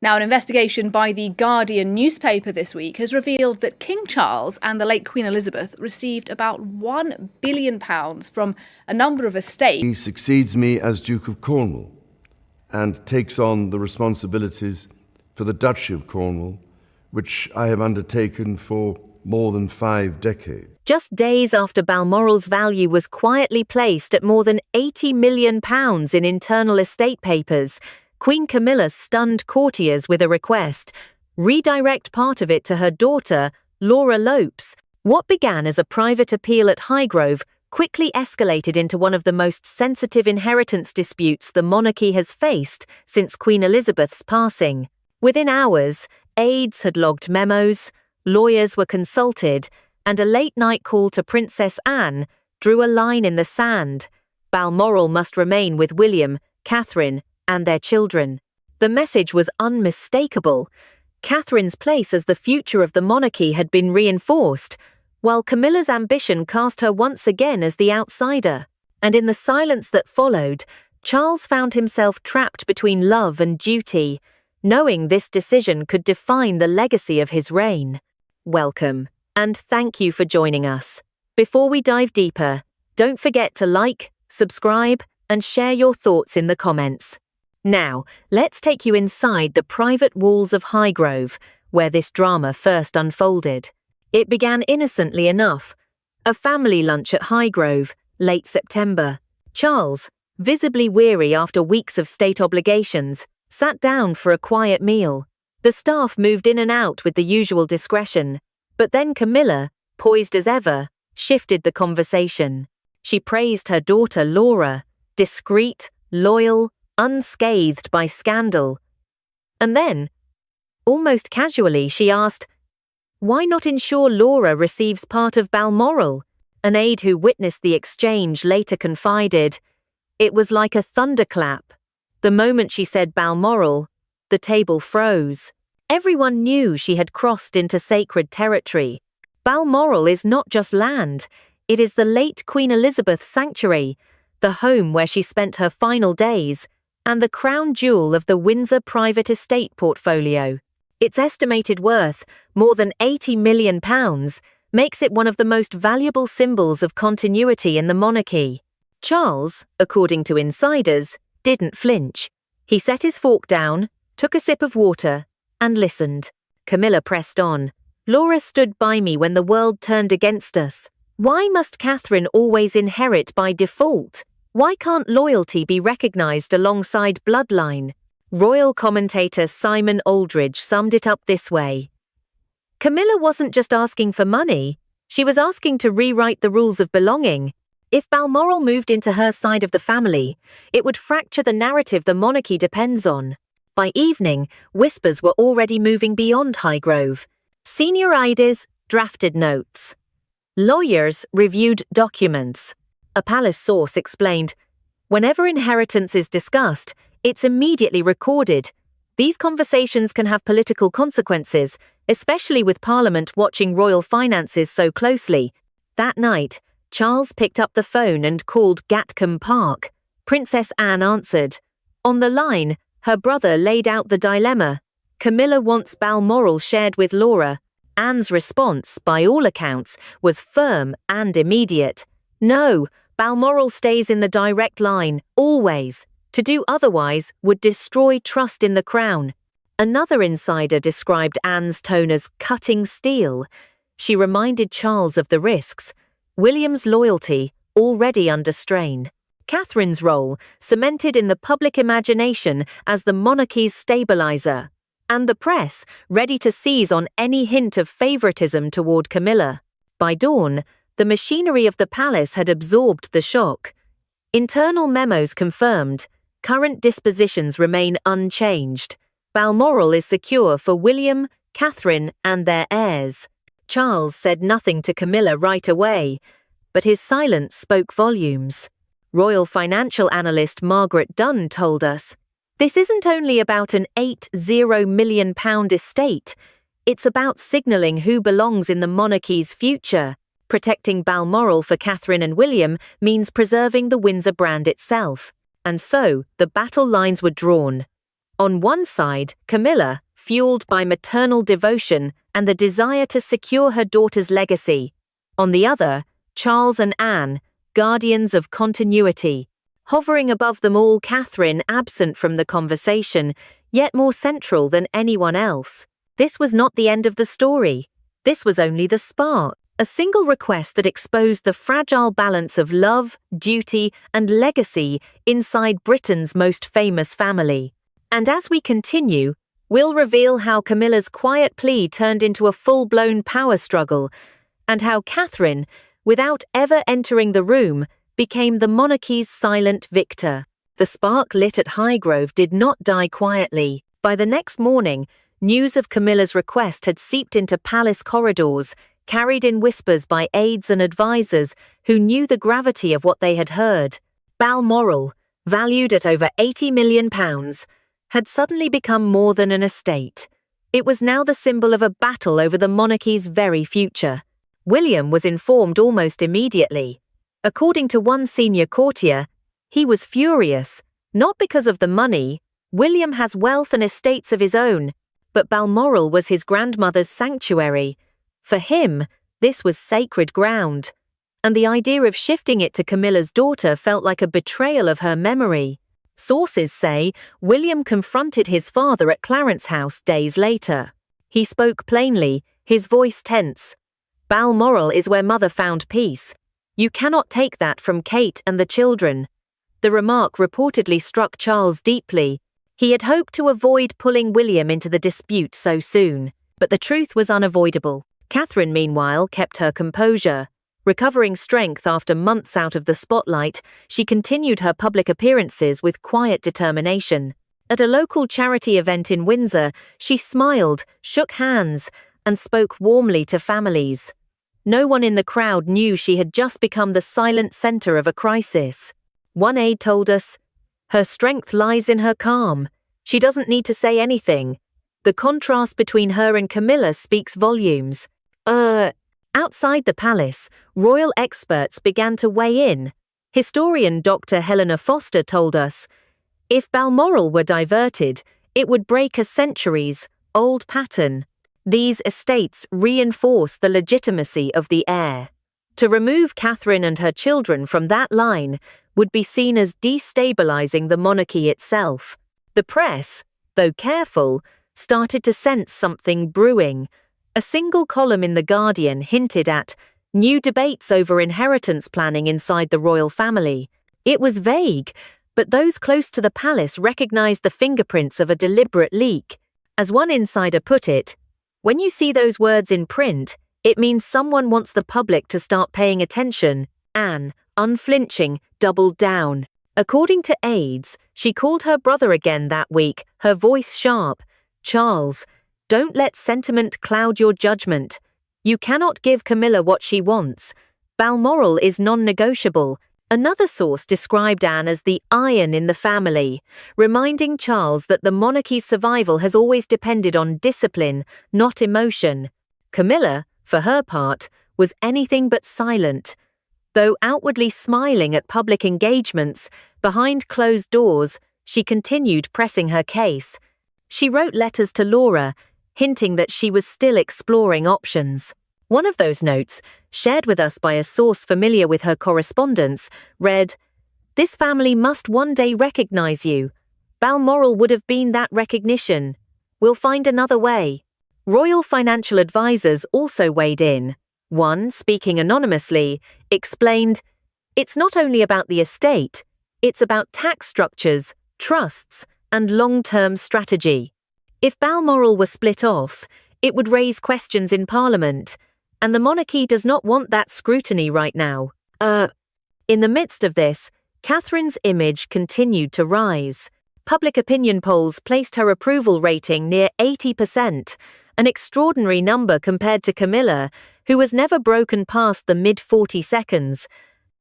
Now, an investigation by the Guardian newspaper this week has revealed that King Charles and the late Queen Elizabeth received about £1 billion from a number of estates. He succeeds me as Duke of Cornwall and takes on the responsibilities for the Duchy of Cornwall, which I have undertaken for more than 5 decades. Just days after Balmoral's value was quietly placed at more than £80 million in internal estate papers, Queen Camilla stunned courtiers with a request: redirect part of it to her daughter, Laura Lopes. What began as a private appeal at Highgrove quickly escalated into one of the most sensitive inheritance disputes the monarchy has faced since Queen Elizabeth's passing. Within hours, aides had logged memos, lawyers were consulted, and a late-night call to Princess Anne drew a line in the sand. Balmoral must remain with William, Catherine, and their children. The message was unmistakable. Catherine's place as the future of the monarchy had been reinforced, while Camilla's ambition cast her once again as the outsider. And in the silence that followed, Charles found himself trapped between love and duty, knowing this decision could define the legacy of his reign. Welcome, and thank you for joining us. Before we dive deeper, don't forget to like, subscribe, and share your thoughts in the comments. Now, let's take you inside the private walls of Highgrove, where this drama first unfolded. It began innocently enough. A family lunch at Highgrove, late September. Charles, visibly weary after weeks of state obligations, sat down for a quiet meal. The staff moved in and out with the usual discretion, but then Camilla, poised as ever, shifted the conversation. She praised her daughter Laura, discreet, loyal, unscathed by scandal. And then, almost casually, she asked, "Why not ensure Laura receives part of Balmoral?" An aide who witnessed the exchange later confided, "It was like a thunderclap. The moment she said Balmoral, the table froze. Everyone knew she had crossed into sacred territory. Balmoral is not just land, it is the late Queen Elizabeth's sanctuary, the home where she spent her final days, and the crown jewel of the Windsor private estate portfolio. Its estimated worth, more than £80 million, makes it one of the most valuable symbols of continuity in the monarchy." Charles, according to insiders, didn't flinch. He set his fork down, took a sip of water, and listened. Camilla pressed on. "Laura stood by me when the world turned against us. Why must Catherine always inherit by default? Why can't loyalty be recognized alongside bloodline?" Royal commentator Simon Aldridge summed it up this way: "Camilla wasn't just asking for money, she was asking to rewrite the rules of belonging. If Balmoral moved into her side of the family, it would fracture the narrative the monarchy depends on." By evening, whispers were already moving beyond Highgrove. Senior aides drafted notes. Lawyers reviewed documents. A palace source explained, "Whenever inheritance is discussed, it's immediately recorded. These conversations can have political consequences, especially with Parliament watching royal finances so closely." That night, Charles picked up the phone and called Gatcombe Park. Princess Anne answered. On the line, her brother laid out the dilemma. Camilla wants Balmoral shared with Laura. Anne's response, by all accounts, was firm and immediate. "No, Balmoral stays in the direct line, always. To do otherwise would destroy trust in the crown." Another insider described Anne's tone as cutting steel. She reminded Charles of the risks. William's loyalty, already under strain. Catherine's role, cemented in the public imagination as the monarchy's stabilizer. And the press, ready to seize on any hint of favoritism toward Camilla. By dawn, the machinery of the palace had absorbed the shock. Internal memos confirmed, current dispositions remain unchanged. Balmoral is secure for William, Catherine, and their heirs. Charles said nothing to Camilla right away, but his silence spoke volumes. Royal financial analyst Margaret Dunn told us, "This isn't only about an £80 million estate, it's about signalling who belongs in the monarchy's future. Protecting Balmoral for Catherine and William means preserving the Windsor brand itself." And so, the battle lines were drawn. On one side, Camilla, fueled by maternal devotion and the desire to secure her daughter's legacy. On the other, Charles and Anne, guardians of continuity. Hovering above them all, Catherine, absent from the conversation, yet more central than anyone else. This was not the end of the story. This was only the spark, a single request that exposed the fragile balance of love, duty, and legacy inside Britain's most famous family. And as we continue, we'll reveal how Camilla's quiet plea turned into a full-blown power struggle, and how Catherine, without ever entering the room, became the monarchy's silent victor. The spark lit at Highgrove did not die quietly. By the next morning, news of Camilla's request had seeped into palace corridors, carried in whispers by aides and advisors who knew the gravity of what they had heard. Balmoral, valued at over £80 million, had suddenly become more than an estate. It was now the symbol of a battle over the monarchy's very future. William was informed almost immediately. According to one senior courtier, he was furious, not because of the money. William has wealth and estates of his own, but Balmoral was his grandmother's sanctuary. For him, this was sacred ground, and the idea of shifting it to Camilla's daughter felt like a betrayal of her memory. Sources say William confronted his father at Clarence House days later. He spoke plainly, his voice tense. "Balmoral is where Mother found peace. You cannot take that from Kate and the children." The remark reportedly struck Charles deeply. He had hoped to avoid pulling William into the dispute so soon, but the truth was unavoidable. Catherine, meanwhile, kept her composure. Recovering strength after months out of the spotlight, she continued her public appearances with quiet determination. At a local charity event in Windsor, she smiled, shook hands, and spoke warmly to families. No one in the crowd knew she had just become the silent center of a crisis. One aide told us, "Her strength lies in her calm. She doesn't need to say anything. The contrast between her and Camilla speaks volumes." Outside the palace, royal experts began to weigh in. Historian Dr. Helena Foster told us, if Balmoral were diverted, it would break a centuries-old pattern. These estates reinforce the legitimacy of the heir. To remove Catherine and her children from that line would be seen as destabilizing the monarchy itself. The press, though careful, started to sense something brewing. A single column in The Guardian hinted at new debates over inheritance planning inside the royal family. It was vague, but those close to the palace recognized the fingerprints of a deliberate leak. As one insider put it, "When you see those words in print, it means someone wants the public to start paying attention." Anne, unflinching, doubled down. According to aides, she called her brother again that week, her voice sharp. "Charles, don't let sentiment cloud your judgment. You cannot give Camilla what she wants. Balmoral is non-negotiable." Another source described Anne as the iron in the family, reminding Charles that the monarchy's survival has always depended on discipline, not emotion. Camilla, for her part, was anything but silent. Though outwardly smiling at public engagements, behind closed doors, she continued pressing her case. She wrote letters to Laura, hinting that she was still exploring options. One of those notes, shared with us by a source familiar with her correspondence, read, "This family must one day recognize you. Balmoral would have been that recognition. We'll find another way." Royal financial advisors also weighed in. One, speaking anonymously, explained, "It's not only about the estate, it's about tax structures, trusts, and long-term strategy. If Balmoral were split off, it would raise questions in Parliament, and the monarchy does not want that scrutiny right now." In the midst of this, Catherine's image continued to rise. Public opinion polls placed her approval rating near 80%, an extraordinary number compared to Camilla, who has never broken past the mid-40 seconds.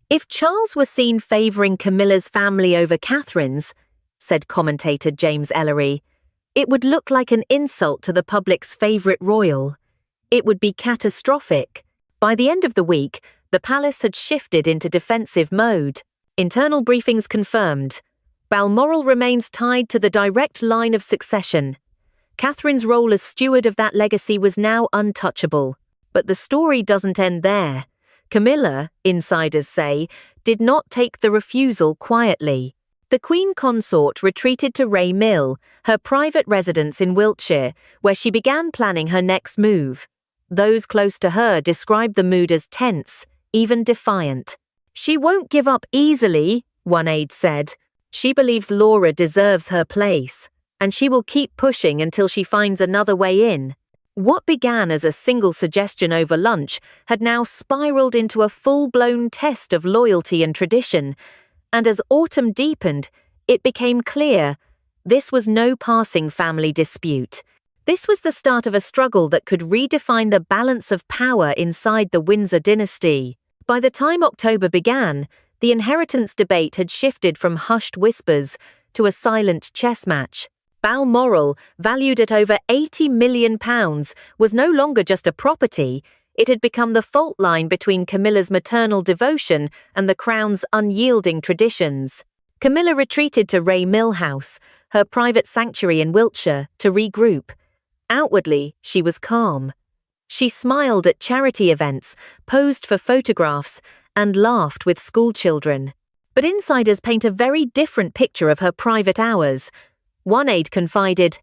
"If Charles were seen favouring Camilla's family over Catherine's," said commentator James Ellery, "it would look like an insult to the public's favourite royal. It would be catastrophic." By the end of the week, the palace had shifted into defensive mode. Internal briefings confirmed Balmoral remains tied to the direct line of succession. Catherine's role as steward of that legacy was now untouchable. But the story doesn't end there. Camilla, insiders say, did not take the refusal quietly. The Queen Consort retreated to Ray Mill, her private residence in Wiltshire, where she began planning her next move. Those close to her described the mood as tense, even defiant. "She won't give up easily," one aide said. "She believes Laura deserves her place, and she will keep pushing until she finds another way in." What began as a single suggestion over lunch had now spiraled into a full-blown test of loyalty and tradition, and as autumn deepened, it became clear this was no passing family dispute. This was the start of a struggle that could redefine the balance of power inside the Windsor dynasty. By the time October began, the inheritance debate had shifted from hushed whispers to a silent chess match. Balmoral, valued at over £80 million, was no longer just a property. It had become the fault line between Camilla's maternal devotion and the Crown's unyielding traditions. Camilla retreated to Ray Mill House, her private sanctuary in Wiltshire, to regroup. Outwardly, she was calm. She smiled at charity events, posed for photographs, and laughed with schoolchildren. But insiders paint a very different picture of her private hours. One aide confided,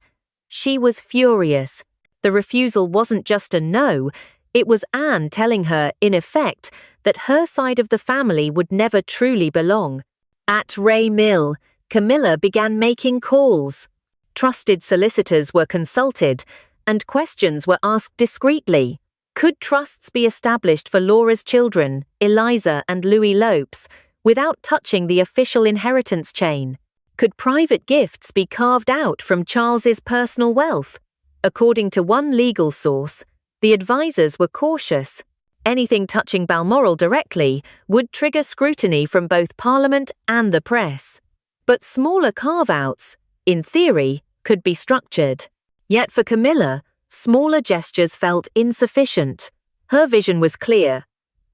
"She was furious. The refusal wasn't just a no, it was Anne telling her, in effect, that her side of the family would never truly belong." At Ray Mill, Camilla began making calls. Trusted solicitors were consulted, and questions were asked discreetly. Could trusts be established for Laura's children, Eliza and Louis Lopes, without touching the official inheritance chain? Could private gifts be carved out from Charles's personal wealth? According to one legal source, the advisors were cautious. Anything touching Balmoral directly would trigger scrutiny from both Parliament and the press. But smaller carve-outs, in theory, could be structured. Yet for Camilla, smaller gestures felt insufficient. Her vision was clear.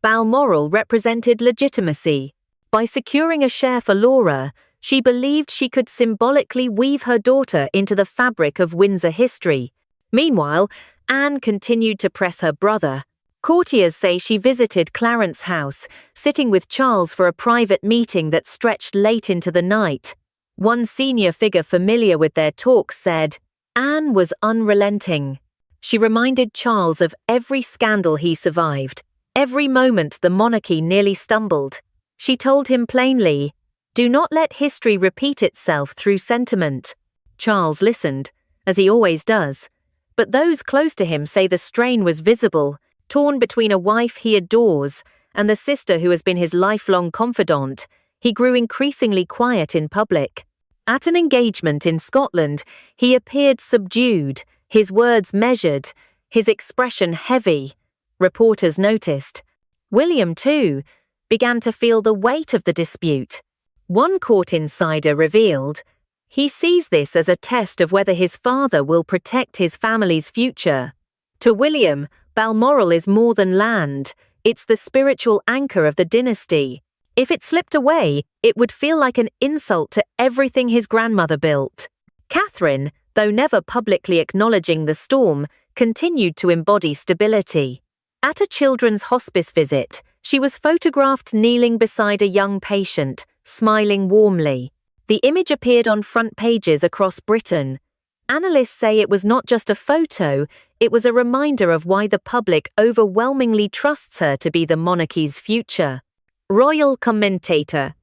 Balmoral represented legitimacy. By securing a share for Laura, she believed she could symbolically weave her daughter into the fabric of Windsor history. Meanwhile, Anne continued to press her brother. Courtiers say she visited Clarence House, sitting with Charles for a private meeting that stretched late into the night. One senior figure familiar with their talks said, "Anne was unrelenting. She reminded Charles of every scandal he survived, every moment the monarchy nearly stumbled. She told him plainly, 'Do not let history repeat itself through sentiment.'" Charles listened, as he always does, but those close to him say the strain was visible, torn between a wife he adores and the sister who has been his lifelong confidant. He grew increasingly quiet in public. At an engagement in Scotland, he appeared subdued, his words measured, his expression heavy. Reporters noticed. William, too, began to feel the weight of the dispute. One court insider revealed, he sees this as a test of whether his father will protect his family's future. To William, Balmoral is more than land. It's the spiritual anchor of the dynasty. If it slipped away, it would feel like an insult to everything his grandmother built. Catherine, though never publicly acknowledging the storm, continued to embody stability. At a children's hospice visit, she was photographed kneeling beside a young patient, smiling warmly. The image appeared on front pages across Britain. Analysts say it was not just a photo, it was a reminder of why the public overwhelmingly trusts her to be the monarchy's future. Royal commentator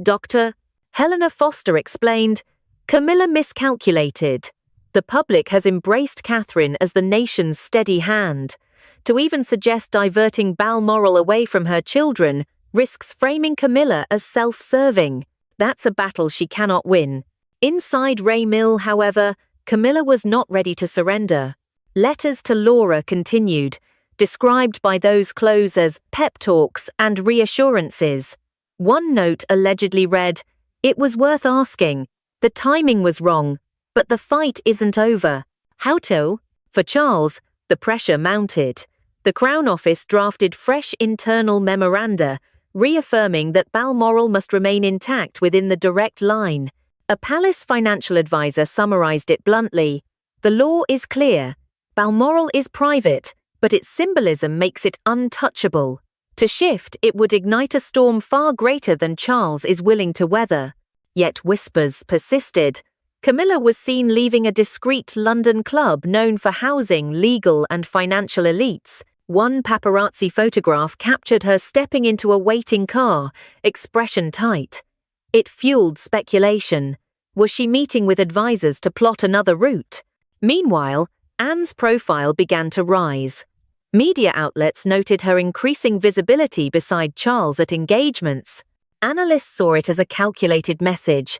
Dr. Helena Foster explained, "Camilla miscalculated. The public has embraced Catherine as the nation's steady hand. To even suggest diverting Balmoral away from her children risks framing Camilla as self-serving. That's a battle she cannot win." Inside Ray Mill, however, Camilla was not ready to surrender. Letters to Laura continued, described by those close as pep talks and reassurances. One note allegedly read, "It was worth asking. The timing was wrong, but the fight isn't over." How to? For Charles, the pressure mounted. The Crown Office drafted fresh internal memoranda, reaffirming that Balmoral must remain intact within the direct line. A palace financial advisor summarized it bluntly. The law is clear. Balmoral is private, but its symbolism makes it untouchable. To shift, it would ignite a storm far greater than Charles is willing to weather. Yet whispers persisted. Camilla was seen leaving a discreet London club known for housing legal and financial elites. One paparazzi photograph captured her stepping into a waiting car, expression tight. It fueled speculation. Was she meeting with advisors to plot another route? Meanwhile, Anne's profile began to rise. Media outlets noted her increasing visibility beside Charles at engagements. Analysts saw it as a calculated message.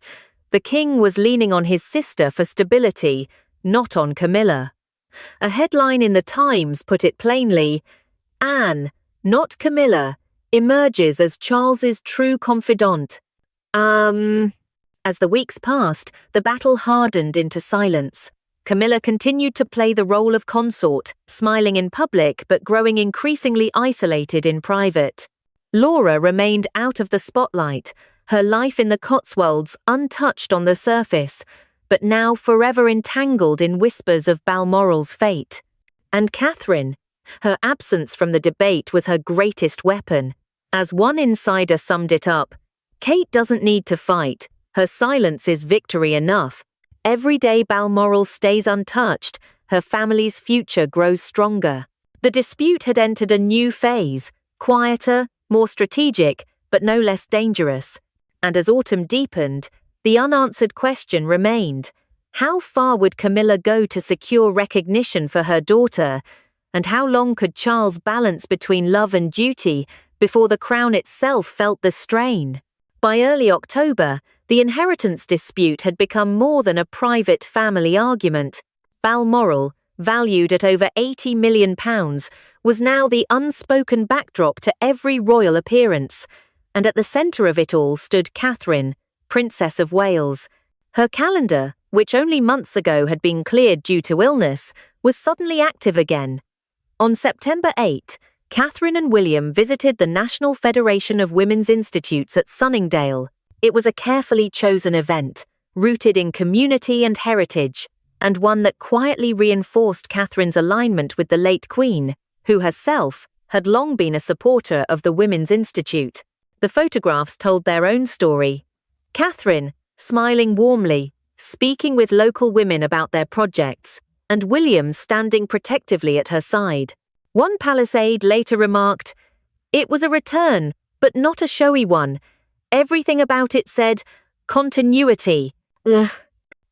The king was leaning on his sister for stability, not on Camilla. A headline in the Times put it plainly: Anne, not Camilla, emerges as Charles's true confidant. As the weeks passed, the battle hardened into silence. Camilla continued to play the role of consort, smiling in public but growing increasingly isolated in private. Laura remained out of the spotlight, her life in the Cotswolds untouched on the surface, but now forever entangled in whispers of Balmoral's fate. And Catherine, her absence from the debate was her greatest weapon. As one insider summed it up, Kate doesn't need to fight, her silence is victory enough. Every day Balmoral stays untouched, her family's future grows stronger. The dispute had entered a new phase, quieter, more strategic, but no less dangerous. And as autumn deepened, the unanswered question remained: how far would Camilla go to secure recognition for her daughter, and how long could Charles balance between love and duty before the crown itself felt the strain? By early October, the inheritance dispute had become more than a private family argument. Balmoral, valued at over £80 million, was now the unspoken backdrop to every royal appearance, and at the centre of it all stood Catherine, Princess of Wales. Her calendar, which only months ago had been cleared due to illness, was suddenly active again. On September 8, Catherine and William visited the National Federation of Women's Institutes at Sunningdale. It was a carefully chosen event, rooted in community and heritage, and one that quietly reinforced Catherine's alignment with the late Queen, who herself had long been a supporter of the Women's Institute. The photographs told their own story. Catherine, smiling warmly, speaking with local women about their projects, and William standing protectively at her side. One palace aide later remarked, "It was a return, but not a showy one. Everything about it said, continuity." Ugh.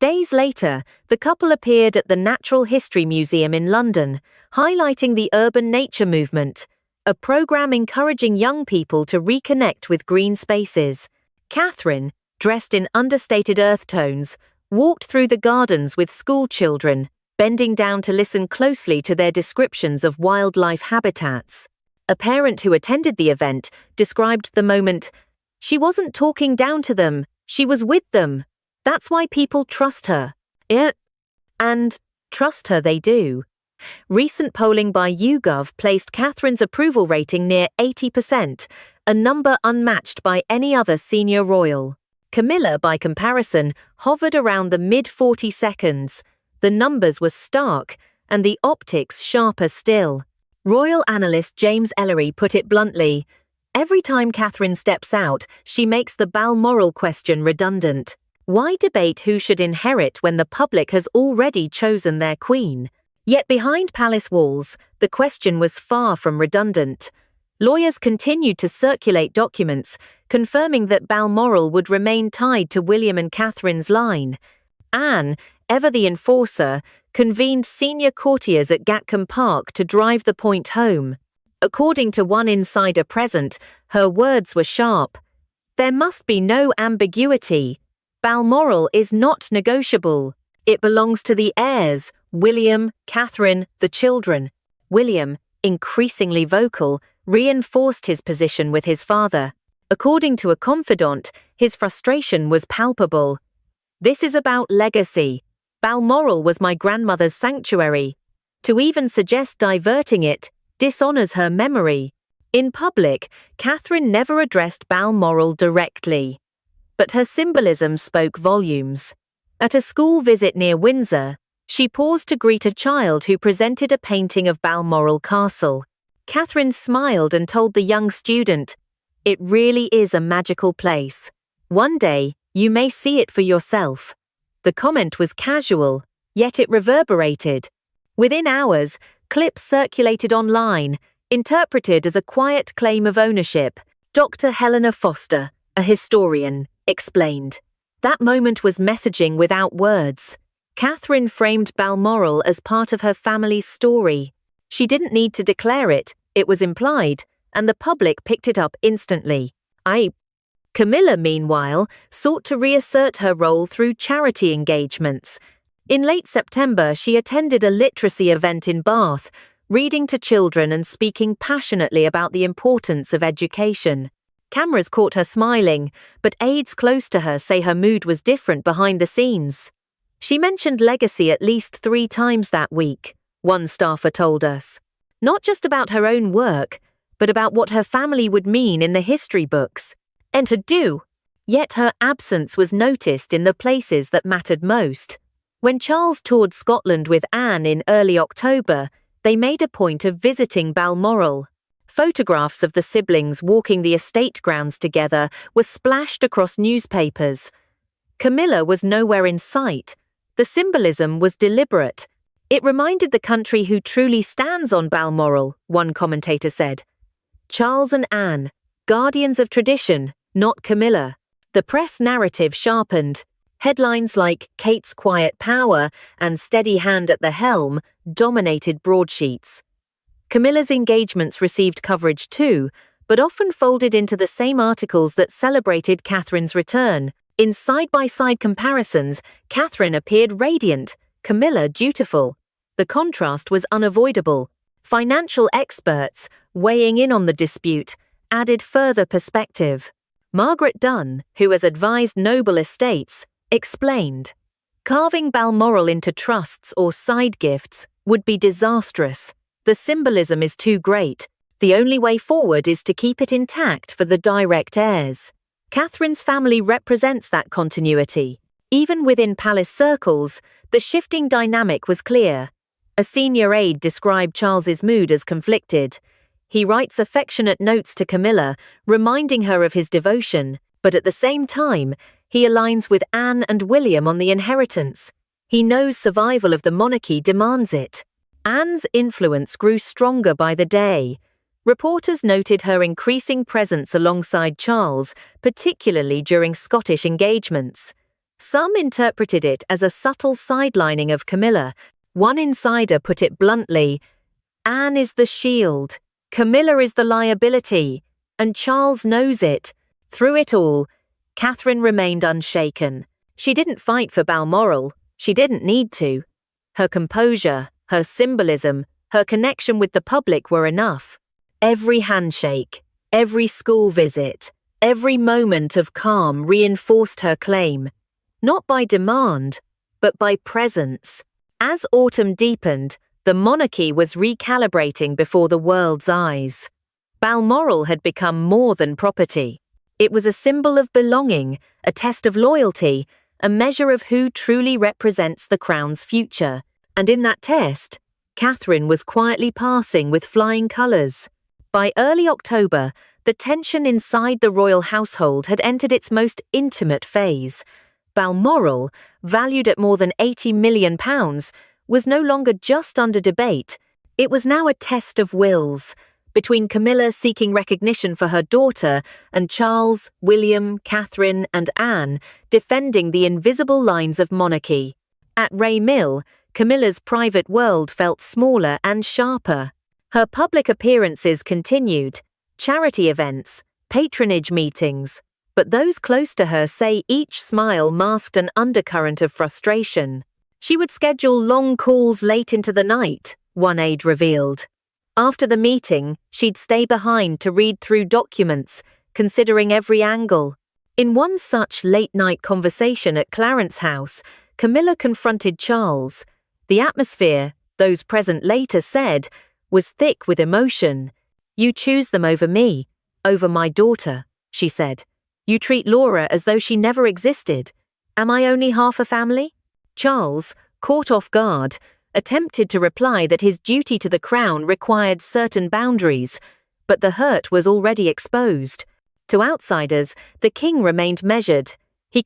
Days later, the couple appeared at the Natural History Museum in London, highlighting the urban nature movement, a programme encouraging young people to reconnect with green spaces. Catherine, dressed in understated earth tones, walked through the gardens with school children, bending down to listen closely to their descriptions of wildlife habitats. A parent who attended the event described the moment, "She wasn't talking down to them, she was with them. That's why people trust her." And trust her they do. Recent polling by YouGov placed Catherine's approval rating near 80%, a number unmatched by any other senior royal. Camilla, by comparison, hovered around the mid-40 seconds. The numbers were stark, and the optics sharper still. Royal analyst James Ellery put it bluntly, "Every time Catherine steps out, she makes the Balmoral question redundant. Why debate who should inherit when the public has already chosen their queen?" Yet behind palace walls, the question was far from redundant. Lawyers continued to circulate documents, confirming that Balmoral would remain tied to William and Catherine's line. Anne, ever the enforcer, convened senior courtiers at Gatcombe Park to drive the point home. According to one insider present, her words were sharp. "There must be no ambiguity. Balmoral is not negotiable. It belongs to the heirs, William, Catherine, the children." William, increasingly vocal, reinforced his position with his father. According to a confidant, his frustration was palpable. "This is about legacy. Balmoral was my grandmother's sanctuary. To even suggest diverting it dishonours her memory." In public, Catherine never addressed Balmoral directly. but her symbolism spoke volumes. At a school visit near Windsor, she paused to greet a child who presented a painting of Balmoral Castle. Catherine smiled and told the young student, "It really is a magical place. One day, you may see it for yourself." The comment was casual, yet it reverberated. Within hours, clips circulated online, interpreted as a quiet claim of ownership. Dr. Helena Foster, a historian, explained. That moment was messaging without words. Catherine framed Balmoral as part of her family's story. She didn't need to declare it, it was implied, and the public picked it up instantly. Camilla, meanwhile, sought to reassert her role through charity engagements. In late September, she attended a literacy event in Bath, reading to children and speaking passionately about the importance of education. Cameras caught her smiling, but aides close to her say her mood was different behind the scenes. She mentioned legacy at least 3 times that week, one staffer told us. Not just about her own work, but about what her family would mean in the history books. And to do. Yet her absence was noticed in the places that mattered most. When Charles toured Scotland with Anne in early October, they made a point of visiting Balmoral. Photographs of the siblings walking the estate grounds together were splashed across newspapers. Camilla was nowhere in sight. The symbolism was deliberate. It reminded the country who truly stands on Balmoral, one commentator said. Charles and Anne, guardians of tradition, not Camilla. The press narrative sharpened. Headlines like Kate's quiet power and steady hand at the helm dominated broadsheets. Camilla's engagements received coverage too, but often folded into the same articles that celebrated Catherine's return. In side-by-side comparisons, Catherine appeared radiant, Camilla dutiful. The contrast was unavoidable. Financial experts, weighing in on the dispute, added further perspective. Margaret Dunn, who has advised noble estates, explained, "Carving Balmoral into trusts or side gifts would be disastrous. The symbolism is too great. The only way forward is to keep it intact for the direct heirs." Catherine's family represents that continuity. Even within palace circles, the shifting dynamic was clear. A senior aide described Charles's mood as conflicted. He writes affectionate notes to Camilla, reminding her of his devotion, but at the same time, he aligns with Anne and William on the inheritance. He knows survival of the monarchy demands it. Anne's influence grew stronger by the day. Reporters noted her increasing presence alongside Charles, particularly during Scottish engagements. Some interpreted it as a subtle sidelining of Camilla. One insider put it bluntly, "Anne is the shield, Camilla is the liability, and Charles knows it." Through it all, Catherine remained unshaken. She didn't fight for Balmoral. She didn't need to. Her composure, her symbolism, her connection with the public were enough. Every handshake, every school visit, every moment of calm reinforced her claim, not by demand, but by presence. As autumn deepened, the monarchy was recalibrating before the world's eyes. Balmoral had become more than property. It was a symbol of belonging, a test of loyalty, a measure of who truly represents the crown's future. And in that test, Catherine was quietly passing with flying colours. By early October, the tension inside the royal household had entered its most intimate phase. Balmoral, valued at more than £80 million, was no longer just under debate. It was now a test of wills, between Camilla seeking recognition for her daughter and Charles, William, Catherine, and Anne defending the invisible lines of monarchy. At Ray Mill, Camilla's private world felt smaller and sharper. Her public appearances continued, charity events, patronage meetings, but those close to her say each smile masked an undercurrent of frustration. She would schedule long calls late into the night, one aide revealed. After the meeting, she'd stay behind to read through documents, considering every angle. In one such late-night conversation at Clarence House, Camilla confronted Charles. The atmosphere, those present later said, was thick with emotion. "You choose them over me, over my daughter," she said. You treat Laura as though she never existed. Am I only half a family? Charles, caught off guard, attempted to reply that his duty to the crown required certain boundaries, but the hurt was already exposed. To outsiders, the king remained measured. He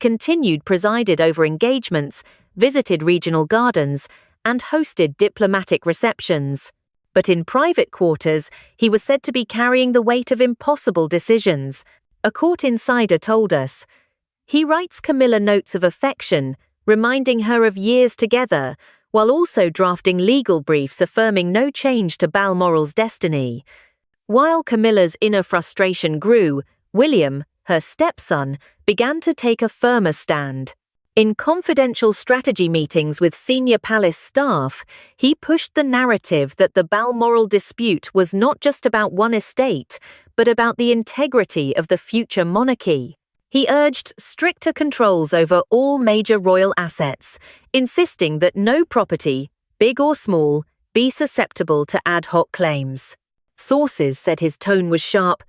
presided over engagements, visited regional gardens, and hosted diplomatic receptions. But in private quarters, he was said to be carrying the weight of impossible decisions. A court insider told us, he writes Camilla notes of affection, reminding her of years together, while also drafting legal briefs affirming no change to Balmoral's destiny. While Camilla's inner frustration grew, William, her stepson, began to take a firmer stand. In confidential strategy meetings with senior palace staff, he pushed the narrative that the Balmoral dispute was not just about one estate, but about the integrity of the future monarchy. He urged stricter controls over all major royal assets, insisting that no property, big or small, be susceptible to ad hoc claims. Sources said his tone was sharp.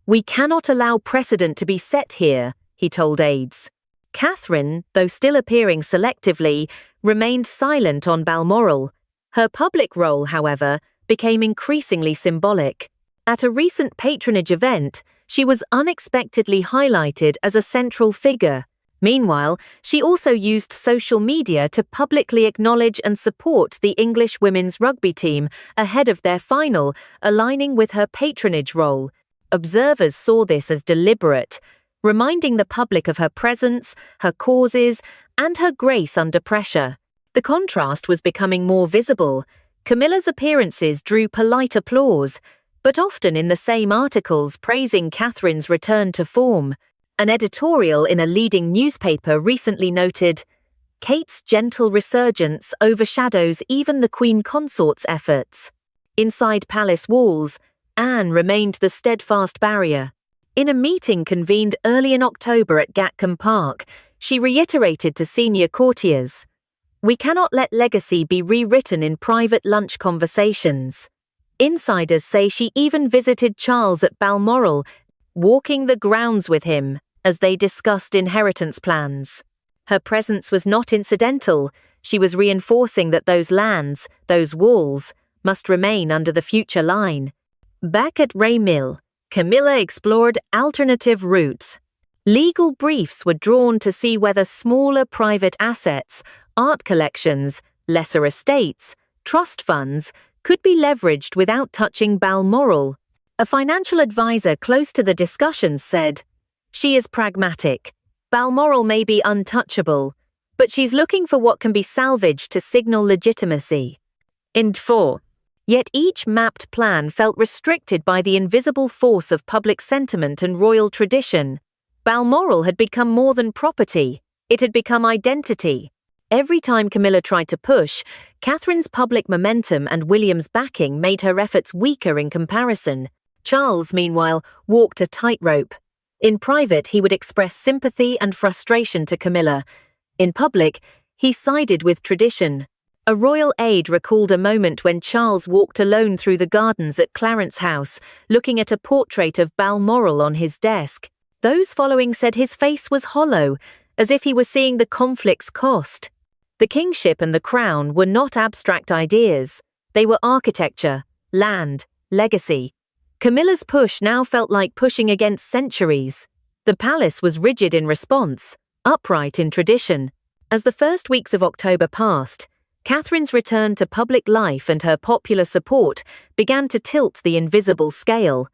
"We cannot allow precedent to be set here," he told aides. Catherine, though still appearing selectively, remained silent on Balmoral. Her public role, however, became increasingly symbolic. At a recent patronage event, she was unexpectedly highlighted as a central figure. Meanwhile, she also used social media to publicly acknowledge and support the English women's rugby team ahead of their final, aligning with her patronage role. Observers saw this as deliberate, reminding the public of her presence, her causes, and her grace under pressure. The contrast was becoming more visible. Camilla's appearances drew polite applause, but often in the same articles praising Catherine's return to form. An editorial in a leading newspaper recently noted, "Kate's gentle resurgence overshadows even the Queen Consort's efforts." Inside palace walls, Anne remained the steadfast barrier. In a meeting convened early in October at Gatcombe Park, she reiterated to senior courtiers, "We cannot let legacy be rewritten in private lunch conversations." Insiders say she even visited Charles at Balmoral, walking the grounds with him as they discussed inheritance plans. Her presence was not incidental. She was reinforcing that those lands, those walls, must remain under the future line. Back at Ray Mill, Camilla explored alternative routes. Legal briefs were drawn to see whether smaller private assets, art collections, lesser estates, trust funds could be leveraged without touching Balmoral. A financial advisor close to the discussions said, "She is pragmatic. Balmoral may be untouchable, but she's looking for what can be salvaged to signal legitimacy." Ind 4. Yet each mapped plan felt restricted by the invisible force of public sentiment and royal tradition. Balmoral had become more than property. It had become identity. Every time Camilla tried to push, Catherine's public momentum and William's backing made her efforts weaker in comparison. Charles, meanwhile, walked a tightrope. In private, he would express sympathy and frustration to Camilla. In public, he sided with tradition. A royal aide recalled a moment when Charles walked alone through the gardens at Clarence House, looking at a portrait of Balmoral on his desk. Those following said his face was hollow, as if he were seeing the conflict's cost. The kingship and the crown were not abstract ideas. They were architecture, land, legacy. Camilla's push now felt like pushing against centuries. The palace was rigid in response, upright in tradition. As the first weeks of October passed, Catherine's return to public life and her popular support began to tilt the invisible scale.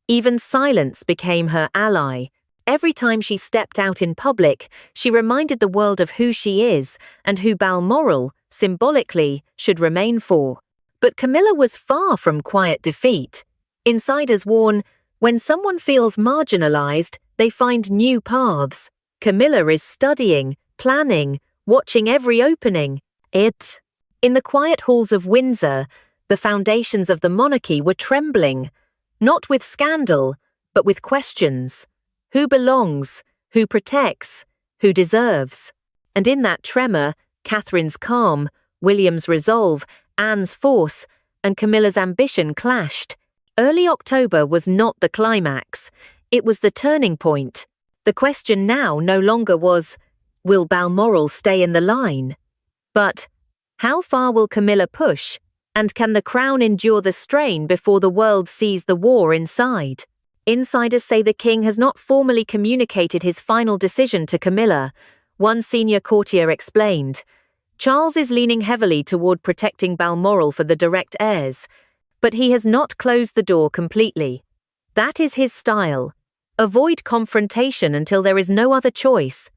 Even silence became her ally. Every time she stepped out in public, she reminded the world of who she is and who Balmoral, symbolically, should remain for. But Camilla was far from quiet defeat. Insiders warn, when someone feels marginalized, they find new paths. Camilla is studying, planning, watching every opening. In the quiet halls of Windsor, the foundations of the monarchy were trembling, not with scandal, but with questions. Who belongs? Who protects? Who deserves? And in that tremor, Catherine's calm, William's resolve, Anne's force, and Camilla's ambition clashed. Early October was not the climax. It was the turning point. The question now no longer was, will Balmoral stay in the line? But, how far will Camilla push, and can the crown endure the strain before the world sees the war inside? Insiders say the king has not formally communicated his final decision to Camilla. One senior courtier explained, Charles is leaning heavily toward protecting Balmoral for the direct heirs, but he has not closed the door completely. That is his style. Avoid confrontation until there is no other choice.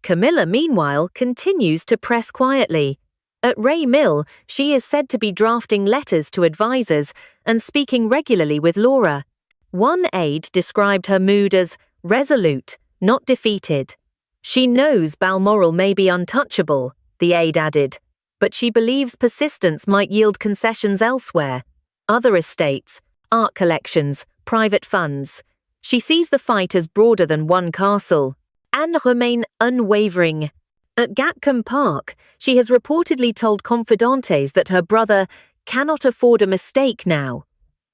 Camilla, meanwhile, continues to press quietly. At Ray Mill, she is said to be drafting letters to advisors and speaking regularly with Laura. One aide described her mood as resolute, not defeated. She knows Balmoral may be untouchable, the aide added, but she believes persistence might yield concessions elsewhere. Other estates, art collections, private funds. She sees the fight as broader than one castle. Anne remains unwavering. At Gatcombe Park, she has reportedly told confidantes that her brother cannot afford a mistake now.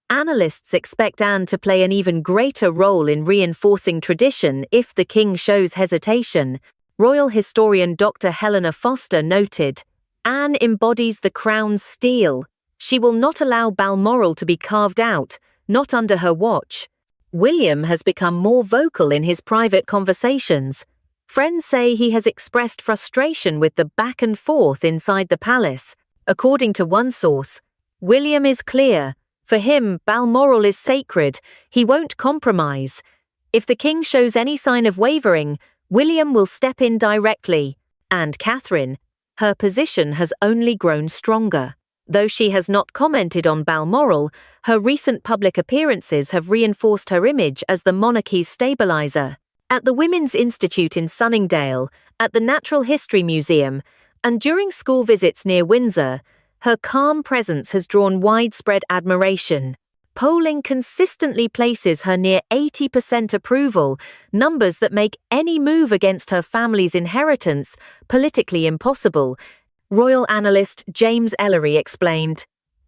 Analysts expect Anne to play an even greater role in reinforcing tradition if the king shows hesitation. Royal historian Dr. Helena Foster noted, Anne embodies the crown's steel. She will not allow Balmoral to be carved out, not under her watch. William has become more vocal in his private conversations. Friends say he has expressed frustration with the back and forth inside the palace. According to one source, William is clear. For him, Balmoral is sacred. He won't compromise. If the king shows any sign of wavering, William will step in directly. And Catherine, her position has only grown stronger. Though she has not commented on Balmoral, her recent public appearances have reinforced her image as the monarchy's stabilizer. At the Women's Institute in Sunningdale, at the Natural History Museum, and during school visits near Windsor, her calm presence has drawn widespread admiration. Polling consistently places her near 80% approval, numbers that make any move against her family's inheritance politically impossible. Royal analyst James Ellery explained,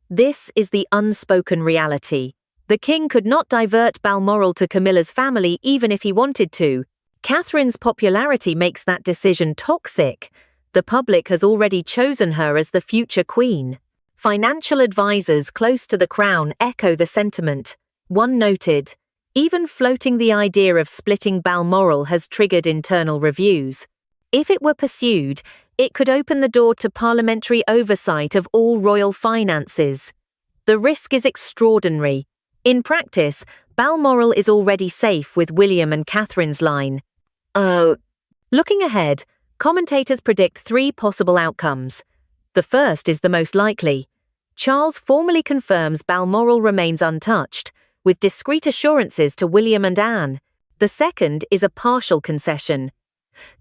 This is the unspoken reality. The king could not divert Balmoral to Camilla's family even if he wanted to. Catherine's popularity makes that decision toxic. The public has already chosen her as the future queen. Financial advisors close to the crown echo the sentiment. One noted, even floating the idea of splitting Balmoral has triggered internal reviews. If it were pursued, it could open the door to parliamentary oversight of all royal finances. The risk is extraordinary. In practice, Balmoral is already safe with William and Catherine's line. Looking ahead, commentators predict 3 possible outcomes. The first is the most likely. Charles formally confirms Balmoral remains untouched, with discreet assurances to William and Anne. The second is a partial concession.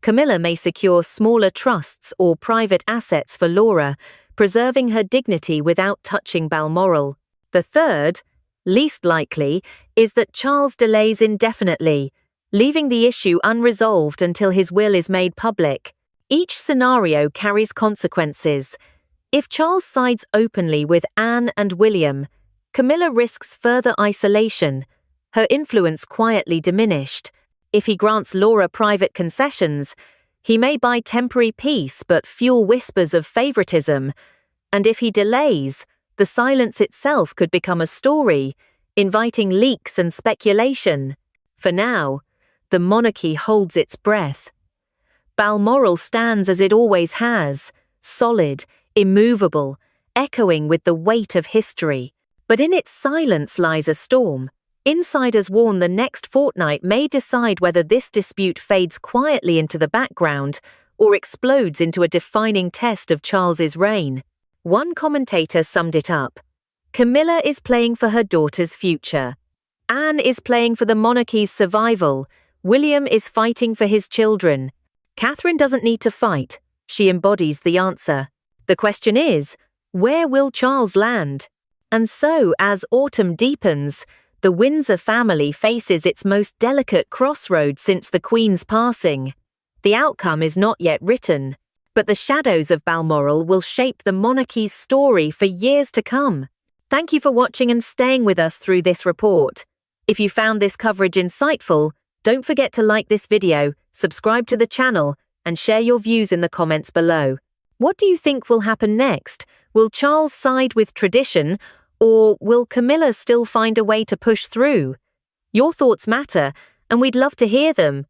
Camilla may secure smaller trusts or private assets for Laura, preserving her dignity without touching Balmoral. The third, least likely, is that Charles delays indefinitely, leaving the issue unresolved until his will is made public. Each scenario carries consequences. If Charles sides openly with Anne and William, Camilla risks further isolation, her influence quietly diminished. If he grants Laura private concessions, he may buy temporary peace but fuel whispers of favoritism. And if he delays, the silence itself could become a story, inviting leaks and speculation. For now, the monarchy holds its breath. Balmoral stands as it always has, solid, immovable, echoing with the weight of history. But in its silence lies a storm. Insiders warn the next fortnight may decide whether this dispute fades quietly into the background or explodes into a defining test of Charles's reign. One commentator summed it up. Camilla is playing for her daughter's future. Anne is playing for the monarchy's survival. William is fighting for his children. Catherine doesn't need to fight. She embodies the answer. The question is, where will Charles land? And so, as autumn deepens, the Windsor family faces its most delicate crossroads since the Queen's passing. The outcome is not yet written, but the shadows of Balmoral will shape the monarchy's story for years to come. Thank you for watching and staying with us through this report. If you found this coverage insightful, Don't forget to like this video, subscribe to the channel, and share your views in the comments below. What do you think will happen next? Will Charles side with tradition, or will Camilla still find a way to push through? Your thoughts matter, and we'd love to hear them.